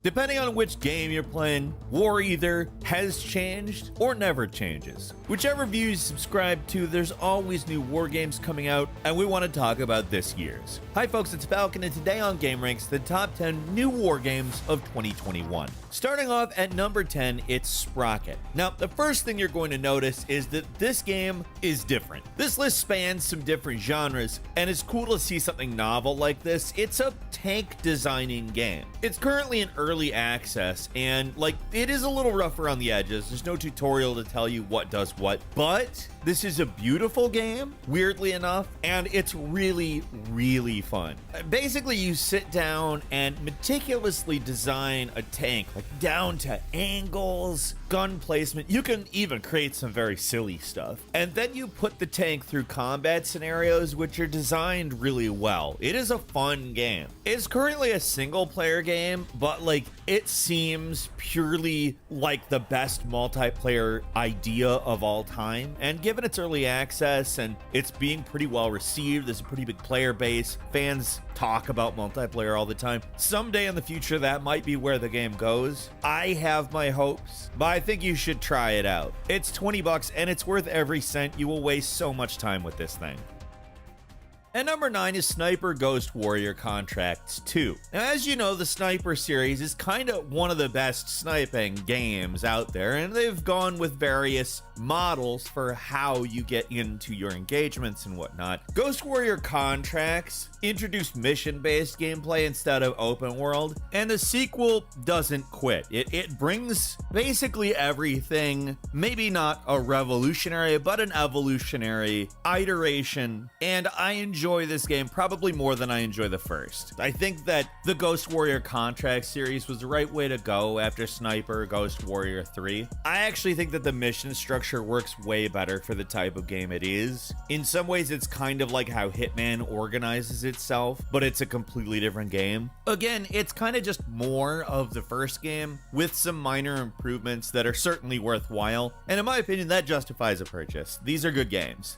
Depending on which game you're playing, war either has changed or never changes. Whichever view you subscribe to, there's always new war games coming out, and we want to talk about this year's. Hi folks, it's Falcon, and today on GameRanks, the top 10 new war games of 2021. Starting off at number 10, it's Sprocket. Now, the first thing you're going to notice is that this game is different. This list spans some different genres, and it's cool to see something novel like this. It's a tank designing game. It's currently in early access, and it is a little rough around the edges. There's no tutorial to tell you what does what, but this is a beautiful game, weirdly enough, and it's really, really fun. Basically, you sit down and meticulously design a tank, down to angles, gun placement. You can even create some very silly stuff. And then you put the tank through combat scenarios, which are designed really well. It is a fun game. It's currently a single player game, but it seems purely like the best multiplayer idea of all time. And given its early access and it's being pretty well received, there's a pretty big player base. Fans talk about multiplayer all the time. Someday in the future, that might be where the game goes. I have my hopes, but I think you should try it out. It's $20 and it's worth every cent. You will waste so much time with this thing. And number 9 is Sniper Ghost Warrior Contracts 2. Now, as you know, the Sniper series is kind of one of the best sniping games out there, and they've gone with various models for how you get into your engagements and whatnot. Ghost Warrior Contracts introduced mission-based gameplay instead of open world, and the sequel doesn't quit. It brings basically everything, maybe not a revolutionary, but an evolutionary iteration, and I enjoy this game probably more than I enjoy the first. I think that the Ghost Warrior Contract series was the right way to go after Sniper Ghost Warrior 3. I actually think that the mission structure works way better for the type of game it is. In some ways, it's kind of like how Hitman organizes itself, but it's a completely different game. Again, it's kind of just more of the first game with some minor improvements that are certainly worthwhile, and in my opinion, that justifies a purchase. These are good games.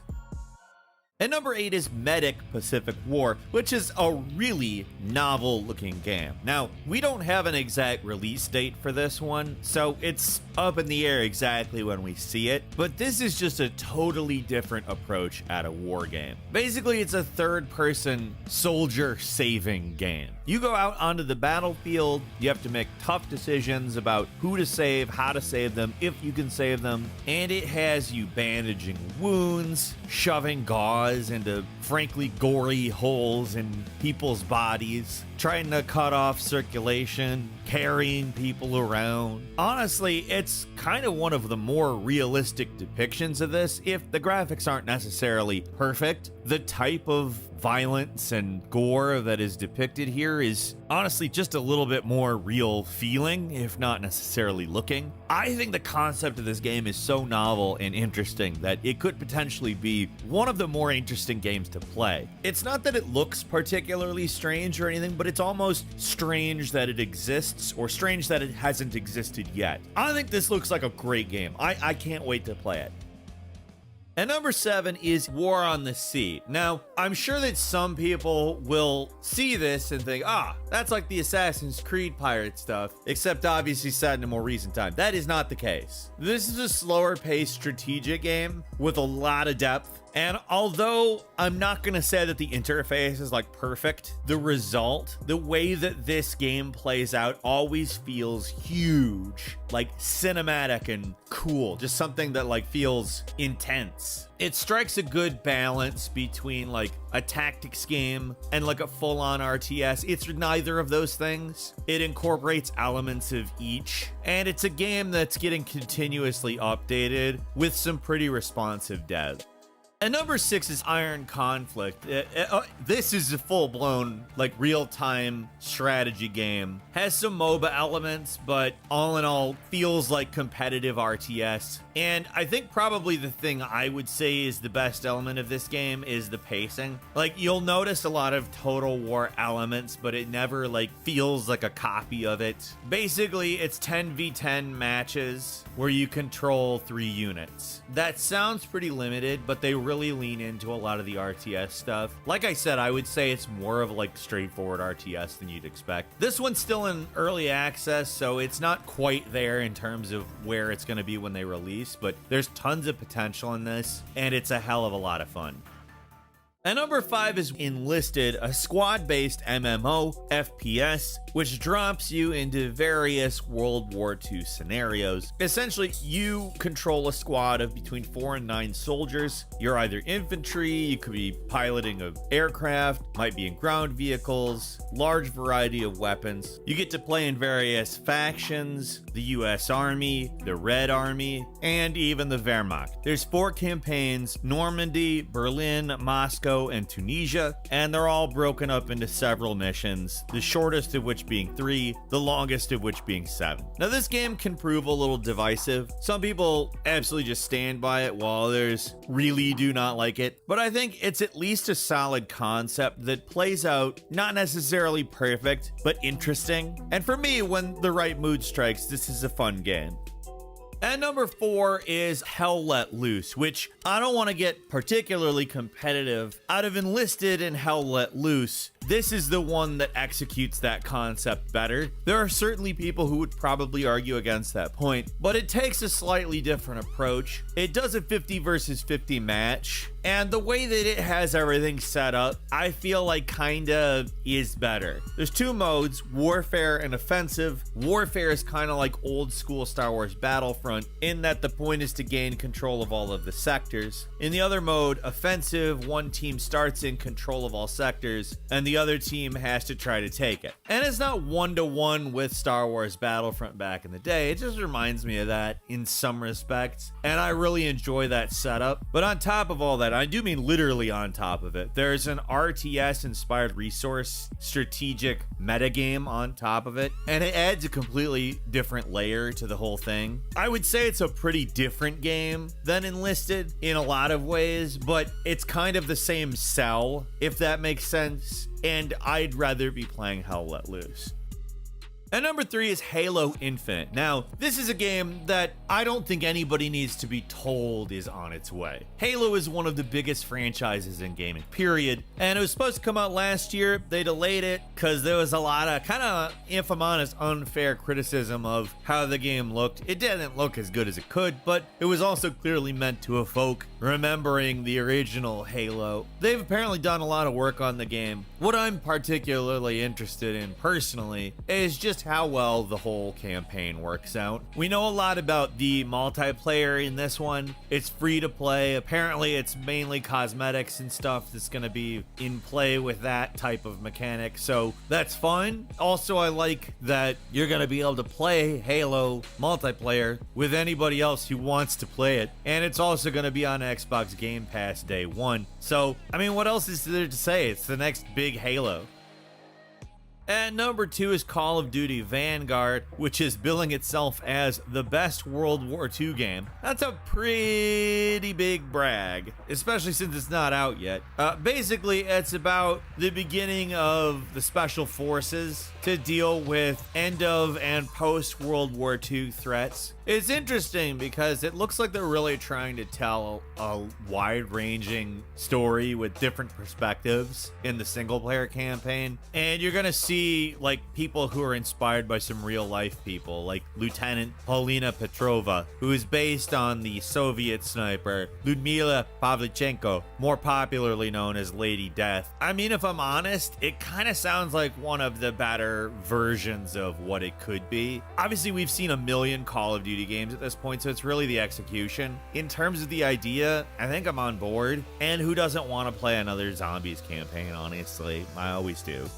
And number 8 is Medic Pacific War, which is a really novel looking game. Now, we don't have an exact release date for this one, so it's up in the air exactly when we see it, but this is just a totally different approach at a war game. Basically, it's a third-person soldier saving game. You go out onto the battlefield, you have to make tough decisions about who to save, how to save them, if you can save them, and it has you bandaging wounds, shoving gauze into frankly gory holes in people's bodies, trying to cut off circulation, carrying people around. Honestly, it's kind of one of the more realistic depictions of this. If the graphics aren't necessarily perfect, the type of violence and gore that is depicted here is honestly just a little bit more real feeling, if not necessarily looking. I think the concept of this game is so novel and interesting that it could potentially be one of the more interesting games to play. It's not that it looks particularly strange or anything, but it's almost strange that it exists or strange that it hasn't existed yet. I think this looks like a great game. I can't wait to play it. And number 7 is War on the Sea. Now, I'm sure that some people will see this and think, that's like the Assassin's Creed pirate stuff, except obviously set in a more recent time. That is not the case. This is a slower paced strategic game with a lot of depth. And although I'm not going to say that the interface is perfect, the result, the way that this game plays out always feels huge, cinematic and cool, just something that feels intense. It strikes a good balance between a tactics game and a full-on RTS. It's neither of those things. It incorporates elements of each, and it's a game that's getting continuously updated with some pretty responsive devs. And number 6 is Iron Conflict. This is a full-blown, real-time strategy game. Has some MOBA elements, but all in all, feels like competitive RTS. And I think probably the thing I would say is the best element of this game is the pacing. You'll notice a lot of Total War elements, but it never, feels like a copy of it. Basically, it's 10v10 matches where you control 3 units. That sounds pretty limited, but they really lean into a lot of the RTS stuff. Like I said, I would say it's more of like straightforward RTS than you'd expect. This one's still in early access, so it's not quite there in terms of where it's going to be when they release, but there's tons of potential in this, and it's a hell of a lot of fun. At number 5 is Enlisted, a squad-based MMO FPS, which drops you into various World War II scenarios. Essentially, you control a squad of between 4 and 9 soldiers. You're either infantry, you could be piloting an aircraft, might be in ground vehicles, large variety of weapons. You get to play in various factions, the US Army, the Red Army, and even the Wehrmacht. There's 4 campaigns: Normandy, Berlin, Moscow, and Tunisia, and they're all broken up into several missions, the shortest of which being 3, the longest of which being 7. Now, this game can prove a little divisive. Some people absolutely just stand by it, while others really do not like it. But I think it's at least a solid concept that plays out not necessarily perfect, but interesting. And for me, when the right mood strikes, this is a fun game. At number 4 is Hell Let Loose, which I don't want to get particularly competitive. Out of Enlisted and Hell Let Loose, this is the one that executes that concept better. There are certainly people who would probably argue against that point, but it takes a slightly different approach. It does a 50 versus 50 match, and the way that it has everything set up, I feel like kinda is better. There's 2 modes, Warfare and Offensive. Warfare is kind of like old school Star Wars Battlefront, in that the point is to gain control of all of the sectors. In the other mode, Offensive, one team starts in control of all sectors, and the other team has to try to take it. And it's not one-to-one with Star Wars Battlefront back in the day. It just reminds me of that in some respects, and I really enjoy that setup. But on top of all that, I do mean literally on top of it, there's an RTS-inspired resource strategic metagame on top of it, and it adds a completely different layer to the whole thing. I would say it's a pretty different game than Enlisted in a lot of ways, but it's kind of the same cell, if that makes sense, and I'd rather be playing Hell Let Loose. And number 3 is Halo Infinite. Now, this is a game that I don't think anybody needs to be told is on its way. Halo is one of the biggest franchises in gaming, period. And it was supposed to come out last year. They delayed it because there was a lot of kind of infamous unfair criticism of how the game looked. It didn't look as good as it could, but it was also clearly meant to evoke remembering the original Halo. They've apparently done a lot of work on the game. What I'm particularly interested in personally is just how well the whole campaign works out. We know a lot about the multiplayer in this one. It's free to play. Apparently it's mainly cosmetics and stuff that's going to be in play with that type of mechanic, so that's fun. Also, I like that you're going to be able to play Halo multiplayer with anybody else who wants to play it, and it's also going to be on Xbox Game Pass day 1. So, I mean, what else is there to say? It's the next big Halo. At number 2 is Call of Duty Vanguard, which is billing itself as the best World War II game. That's a pretty big brag, especially since it's not out yet. Basically, it's about the beginning of the Special Forces to deal with end of and post World War II threats. It's interesting because it looks like they're really trying to tell a wide-ranging story with different perspectives in the single-player campaign, and you're gonna see like people who are inspired by some real-life people, like Lieutenant Paulina Petrova, who is based on the Soviet sniper Lyudmila Pavlichenko, more popularly known as Lady Death. I mean, if I'm honest, it kind of sounds like one of the better versions of what it could be. Obviously, we've seen a million Call of Duty games at this point, so it's really the execution. In terms of the idea, I think I'm on board. And who doesn't want to play another zombies campaign, honestly? I always do.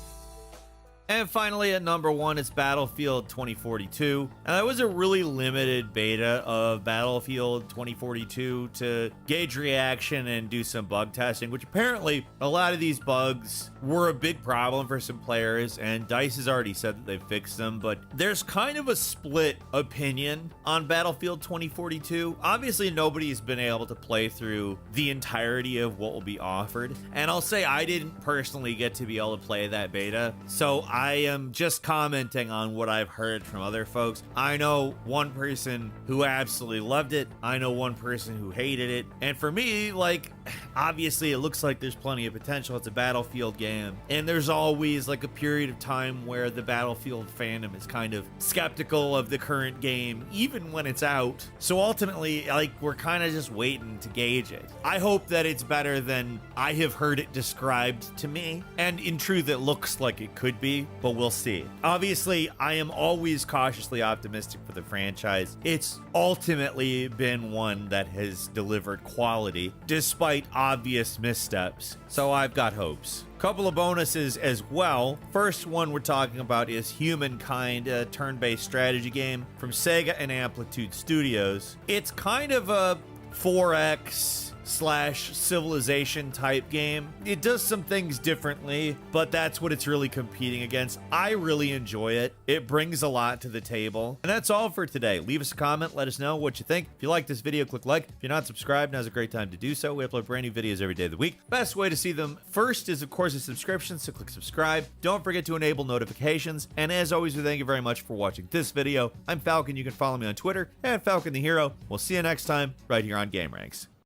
And finally, at number 1 is Battlefield 2042. And that was a really limited beta of Battlefield 2042 to gauge reaction and do some bug testing, which apparently a lot of these bugs were a big problem for some players, and DICE has already said that they fixed them, but there's kind of a split opinion on Battlefield 2042. Obviously, nobody's been able to play through the entirety of what will be offered, and I'll say I didn't personally get to be able to play that beta, so I am just commenting on what I've heard from other folks. I know one person who absolutely loved it. I know one person who hated it. And for me, like, obviously it looks like there's plenty of potential. It's a Battlefield game, and there's always like a period of time where the Battlefield fandom is kind of skeptical of the current game, even when it's out. So ultimately, like, we're kind of just waiting to gauge it. I hope that it's better than I have heard it described to me, and in truth, it looks like it could be, but we'll see. Obviously, I am always cautiously optimistic for the franchise. It's ultimately been one that has delivered quality despite obvious missteps, so I've got hopes. Couple of bonuses as well. First one we're talking about is Humankind, a turn-based strategy game from Sega and Amplitude Studios. It's kind of a 4X / Civilization type game. It does some things differently, but that's what it's really competing against. I really enjoy it. It brings a lot to the table. And that's all for today. Leave us a comment. Let us know what you think. If you like this video, click like. If you're not subscribed, now's a great time to do so. We upload brand new videos every day of the week. Best way to see them first is, of course, a subscription, so click subscribe. Don't forget to enable notifications. And as always, we thank you very much for watching this video. I'm Falcon. You can follow me on Twitter at Falcon the Hero. We'll see you next time right here on Game Ranks.